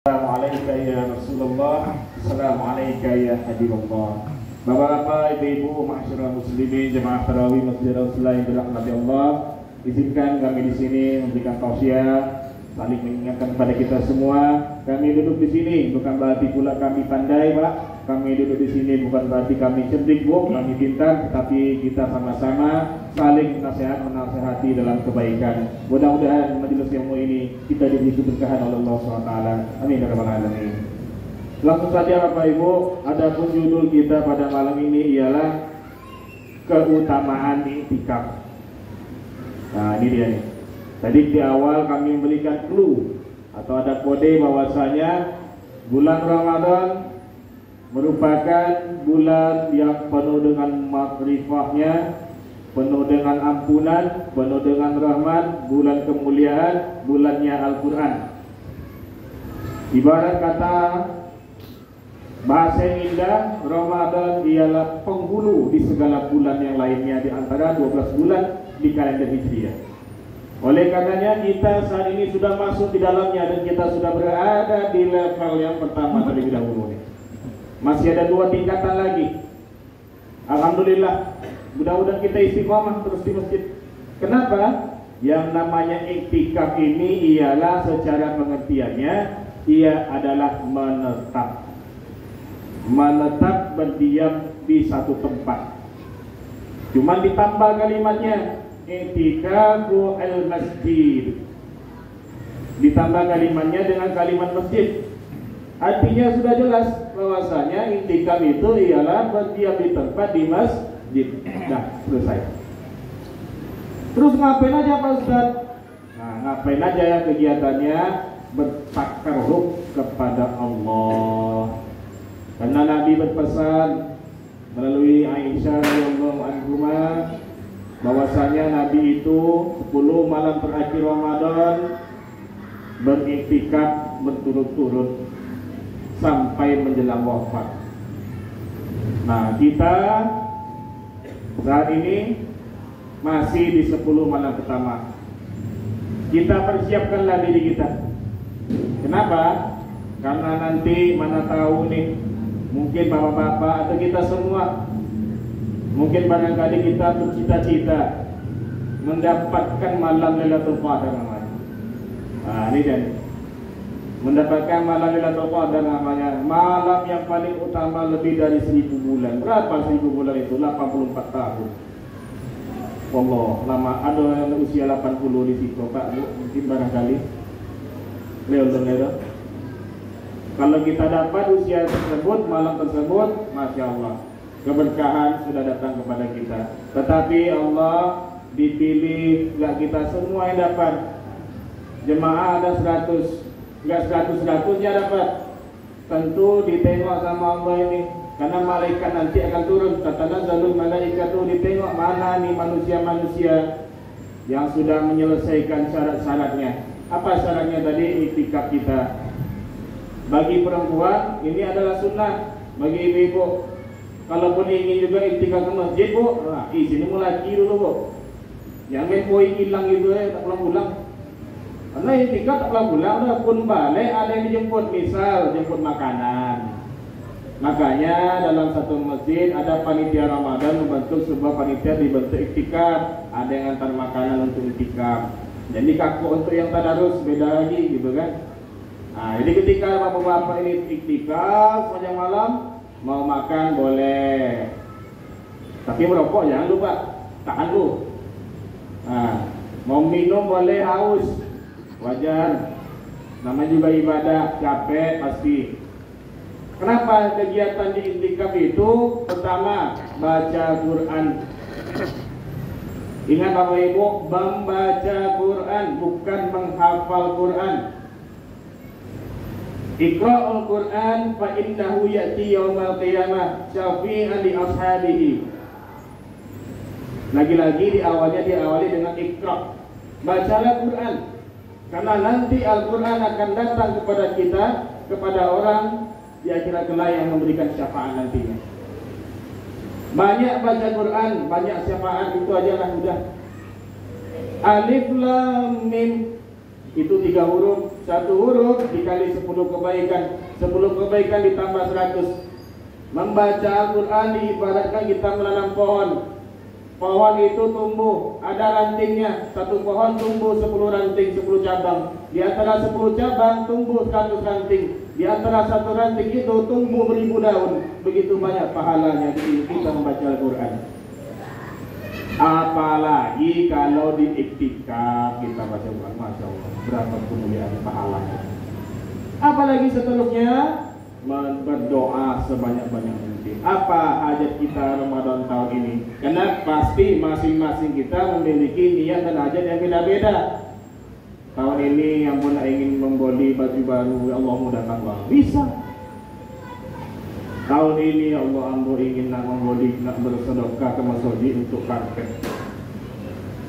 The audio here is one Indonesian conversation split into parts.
Assalamualaikum ya Rasulullah, Assalamualaikum ya Habibullah. Bapak-bapak, ibu-ibu, masyarakat muslimin, jemaah tarawih Masjid Rasulullah yang dirahmati Allah, izinkan kami di sini memberikan tausiah, saling mengingatkan kepada kita semua. Kami duduk di sini bukan berarti pula kami pandai, Pak. Kami duduk di sini bukan berarti kami cerdik, Bu, kami pintar, tetapi kita sama-sama saling menasehati dalam kebaikan. Mudah-mudahan majelis ilmu ini kita diberi keberkahan oleh Allah SWT. Amin ya rabbal alamin. Langsung saja Bapak Ibu, adapun judul kita pada malam ini ialah keutamaan iktikaf. Nah, ini dia nih. Tadi di awal kami memberikan clue atau ada kode bahwasanya bulan Ramadan merupakan bulan yang penuh dengan makrifahnya, penuh dengan ampunan, penuh dengan rahmat, bulan kemuliaan, bulannya Al-Quran. Ibarat kata bahasa yang indah, Ramadan ialah penghulu di segala bulan yang lainnya di antara 12 bulan di kalender Hijriah. Oleh karenanya kita saat ini sudah masuk di dalamnya dan kita sudah berada di level yang pertama terlebih dahulu. Masih ada 2 tingkatan lagi. Alhamdulillah, mudah-mudahan kita istiqomah terus di masjid. Kenapa? Yang namanya iktikaf ini ialah secara pengertiannya ia adalah menetap. Menetap berdiam di satu tempat. Cuma ditambah kalimatnya iktikafu al-masjid. Ditambah kalimatnya dengan kalimat masjid. Artinya sudah jelas bahwasanya iktikaf itu ialah berdiam di tempat di masjid. Nah, selesai. Terus ngapain aja Pak Ustaz? Nah, ngapain aja ya kegiatannya? Bertakarrub kepada Allah. Karena Nabi berpesan melalui Aisyah radhiyallahu anha bahwasanya Nabi itu 10 malam terakhir Ramadan beriktikaf berturut-turut sampai menjelang wafat. Nah, kita saat ini masih di 10 malam pertama. Kita persiapkanlah diri kita. Kenapa? Karena nanti mana tahu nih, mungkin bapak-bapak atau kita semua, mungkin barangkali kita bercita-cita mendapatkan malam Lailatul Qadar namanya. Nah, ini dan mendapatkan malam Lailatul Qadar namanya, malam yang paling utama lebih dari 1000 bulan. Berapa 1000 bulan itu? 84 tahun. Wallah, lama. Ada yang usia 80 di situ, Pak, Bu, mungkin barangkali. Leo. Kalau kita dapat usia tersebut, malam tersebut, Masya Allah, keberkahan sudah datang kepada kita. Tetapi Allah dipilih, gak kita semua yang dapat. Jemaah ada 100, gak 100-100-nya dapat. Tentu ditengok sama Allah ini, karena malaikat nanti akan turun. Tatanazalul malaikatu, ditengok mana nih manusia-manusia yang sudah menyelesaikan syarat-syaratnya. Apa syaratnya tadi? Iktikaf kita. Bagi perempuan ini adalah sunnah. Bagi ibu-ibu, kalaupun ingin juga iktikaf ke masjid, Bu, nah, sini laki dulu, Bu. Yang main poin hilang gitu tak pulang-pulang. Karena iktikaf tak pulang-pulang, pun balik ada yang dijemput, misal jemput makanan. Makanya dalam satu masjid ada panitia Ramadan membentuk sebuah panitia dibentuk iktikaf. Ada yang antar makanan untuk iktikaf. Jadi kaku untuk yang tadarus beda lagi gitu kan. Nah, jadi ketika bapak-bapak ini iktikaf sepanjang malam, mau makan boleh, tapi merokok jangan lupa, tahan dulu. Nah, mau minum boleh, haus wajar, namanya juga ibadah, capek pasti. Kenapa kegiatan di iktikaf itu? Pertama, baca Quran. Ingat Bapak Ibu, membaca Quran bukan menghafal Quran. Iqra'ul Quran fa innahu ya'ti yaumal qiyamah syafi'an li ashabihi. Lagi-lagi diawali dengan Iqra'. Bacalah Quran, karena nanti Al-Quran akan datang kepada kita, kepada orang di akhirat kelak yang memberikan syafaat nantinya. Banyak baca Quran, banyak syafaat, itu aja lah udah. Alif Lam Mim Itu 3 huruf. 1 huruf dikali 10 kebaikan. 10 kebaikan ditambah 100. Membaca Al-Quran diibaratkan kita menanam pohon. Pohon itu tumbuh, ada rantingnya. Satu pohon tumbuh 10 ranting, 10 cabang. Di antara 10 cabang tumbuh 100 ranting. Di antara satu ranting itu tumbuh 1000 daun. Begitu banyak pahalanya kita membaca Al-Quran. Apalagi kalau di iktikaf kita baca Al-Quran, Masya Allah, berapa kemuliaan pahalanya. Apalagi seterusnya berdoa sebanyak-banyak mungkin. Apa hajat kita Ramadan tahun ini? Karena pasti masing-masing kita memiliki niat dan hajat yang beda-beda. Tahun ini yang pun ingin membeli baju baru, ya Allah mudahkan Allah. Bisa. Tahun ini ya Allah ambo ingin nak bersedekah ke masjid untuk karpet.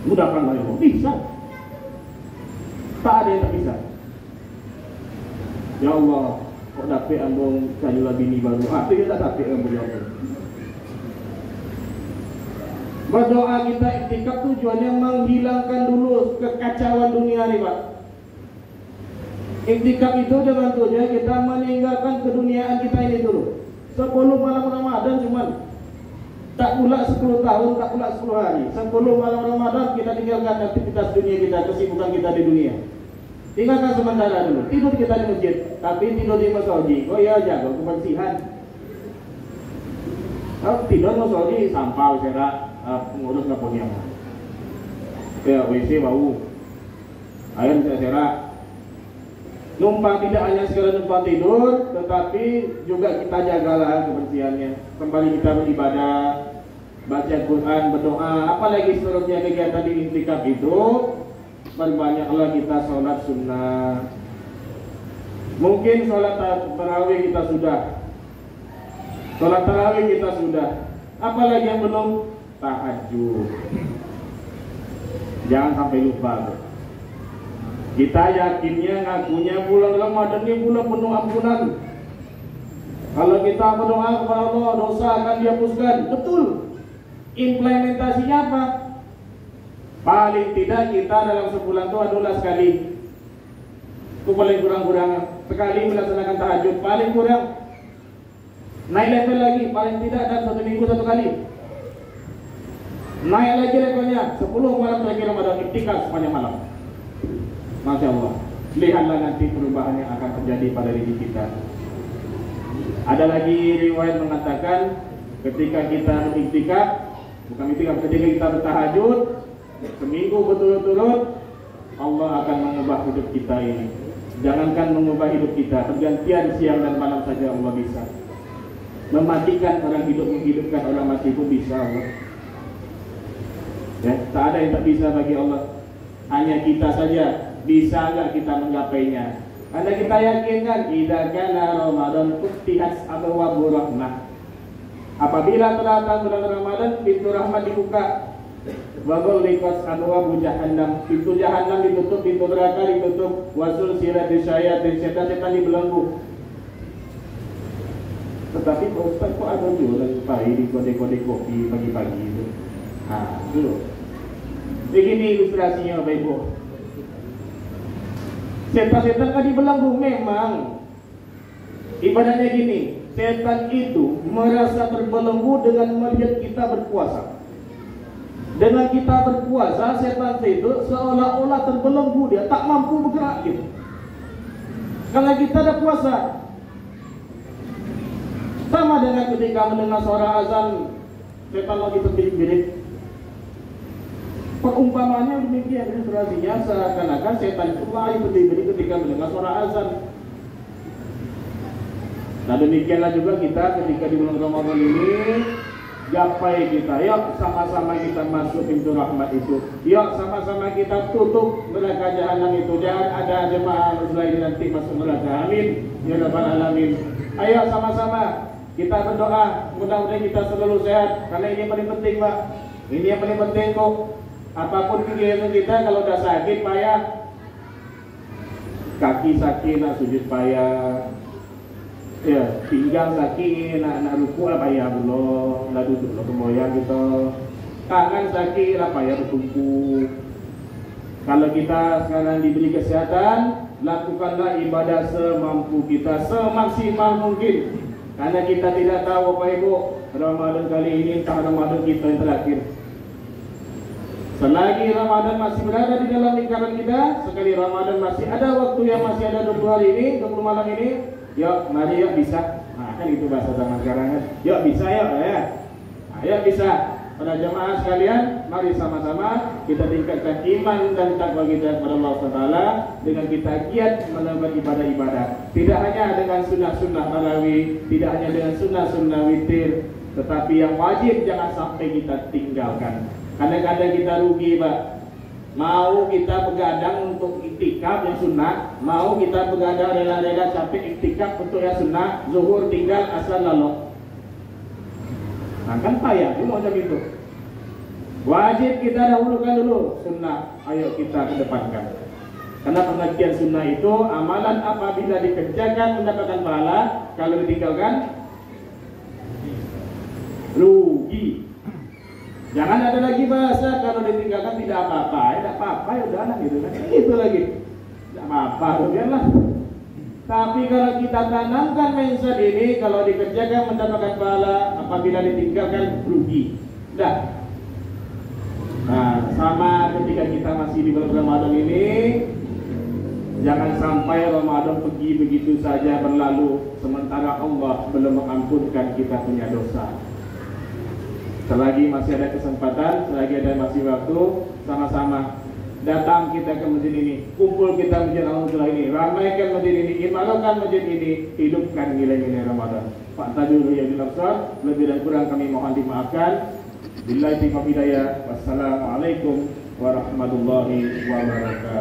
Mudahkan Allah. Bisa. Tak ada yang tak bisa. Ya Allah, kok dapat ambo kayu bini baru. Itu kita tak dapat ambo ya Allah. Berdoa kita iktikaf tujuannya menghilangkan dulu kekacauan dunia ini, Pak. Iktikaf itu dengan tujuan kita meninggalkan keduniaan kita ini dulu. 10 malam Ramadan cuman tak pula 10 tahun, tak pula 10 hari. 10 malam Ramadan kita tinggalkan aktivitas dunia kita, kesibukan kita di dunia. Tinggalkan sementara dulu. Tidur kita di masjid, tapi tidur di masjid. Oh ya, jaga kebersihan. Tidur masjid sampah serak, pengurus nggak punya. Ya WC bau, air tidak serak. Numpang tidak hanya sekedar numpang tidur, tetapi juga kita jagalah kebersihannya. Kembali kita beribadah, baca Quran, berdoa, apalagi seterusnya kegiatan di iktikaf itu. Berbanyaklah kita sholat sunnah. Mungkin sholat tarawih kita sudah, sholat tarawih kita sudah. Apalagi yang belum? Tahajud. Jangan sampai lupa. Kita yakinnya ngakunya bulan Ramadan ini bulan penuh ampunan. Kalau kita berdoa kepada Allah, dosa akan dihapuskan. Betul. Implementasinya apa? Paling tidak kita dalam sebulan itu adalah sekali. Itu paling kurang-kurang. Sekali melaksanakan tahajud. Paling kurang. Naik level lagi. Paling tidak dalam 1 minggu 1 kali. Naik lagi levelnya 10 malam lagi Ramadan iktikaf sepanjang malam. Masya Allah. Lihatlah nanti perubahan yang akan terjadi pada diri kita. Ada lagi riwayat mengatakan ketika kita iktikaf, bukan iktikaf, ketika kita bertahajud seminggu berturut-turut, Allah akan mengubah hidup kita ini. Jangankan mengubah hidup kita, pergantian siang dan malam saja Allah bisa. Mematikan orang hidup, menghidupkan orang mati pun bisa Allah. Ya, tak ada yang tak bisa bagi Allah. Hanya kita saja bisa nggak kita menggapainya. Karena kita yakinkan idza kana Ramadan futihat abwaabur rahmah. Apabila telah datang bulan Ramadan, pintu rahmat dibuka. Wa ghulqat abwaabu jahannam. Pintu jahannam ditutup, pintu neraka ditutup. Wasul siratis syayatin, setan-setan dibelenggu. Tetapi Pak Ustaz kok ada jualan pagi di kode-kode kopi pagi-pagi itu. Nah, dulu. Begini ilustrasinya Bapak Ibu. Setan-setan kan dibelenggu memang. Ibaratnya gini, setan itu merasa terbelenggu dengan melihat kita berpuasa. Dengan kita berpuasa, setan itu seolah-olah terbelenggu, dia tak mampu bergerak gitu. Kalau kita ada puasa, sama dengan ketika mendengar suara azan, setan lagi terbirit-birit. Perumpamaannya demikian, ilustrasinya seakan-akan setan itu lari berdiri ketika mendengar suara azan. Nah demikianlah juga kita ketika di bulan Ramadan ini, gapai kita, yuk sama-sama kita masuk pintu rahmat itu. Yuk sama-sama kita tutup neraka jahanam itu. Jangan ada jemaah muslimin nanti masuk neraka. Amin ya rabbal alamin. Ayo sama-sama kita berdoa, mudah-mudahan kita selalu sehat. Karena ini paling penting Pak. Ini yang paling penting kok. Apapun kegiatan kita, kalau udah sakit payah, kaki sakit nak sujud payah, ya pinggang sakit nak ruku lah payah belum, lah duduk lah kemoyang gitu, tangan sakit lah payah bertumpu. Kalau kita sekarang diberi kesehatan, lakukanlah ibadah semampu kita, semaksimal mungkin. Karena kita tidak tahu Bapak Ibu, Ramadan kali ini entah Ramadan kita yang terakhir. Selagi Ramadan masih berada di dalam lingkaran kita, sekali Ramadan masih ada waktu yang masih ada 20 hari ini, 20 malam ini, yuk mari yuk bisa. Nah kan itu bahasa zaman sekarang kan. Yuk bisa yuk ya. Ayo bisa. Para jemaah sekalian, mari sama-sama kita tingkatkan iman dan takwa kita kepada Allah SWT dengan kita giat melakukan ibadah-ibadah. Tidak hanya dengan sunnah-sunnah tarawih, tidak hanya dengan sunnah-sunnah witir, tetapi yang wajib jangan sampai kita tinggalkan. Kadang-kadang kita rugi Pak. Mau kita begadang untuk iktikaf yang sunnah, mau kita begadang rela-rela capek iktikaf untuk yang sunnah, zuhur tinggal asal lalu. Nah kan payah itu macam itu. Wajib kita dahulukan dulu sunnah, ayo kita kedepankan. Karena pengertian sunnah itu amalan apabila dikerjakan mendapatkan pahala, kalau ditinggalkan rugi. Jangan ada lagi bahasa kalau ditinggalkan tidak apa-apa, tidak apa-apa ya udah lah gitu kan. Itu lagi. Tidak apa-apa, biarlah. Tapi kalau kita tanamkan mindset ini, kalau dikerjakan mendapatkan pahala, apabila ditinggalkan rugi. Dah. Nah, sama ketika kita masih di bulan Ramadan ini, jangan sampai Ramadan pergi begitu saja berlalu, sementara Allah belum mengampunkan kita punya dosa. Selagi masih ada kesempatan, selagi ada masih waktu, sama-sama datang kita ke masjid ini, kumpul kita masjid Al-Huda ini, ramaikan masjid ini, ibaratkan masjid ini, hidupkan nilai-nilai Ramadan. Pak Tajul ya dilafsar, lebih dan kurang kami mohon dimaafkan. Billahi taufiq hidayah. Wassalamualaikum warahmatullahi wabarakatuh.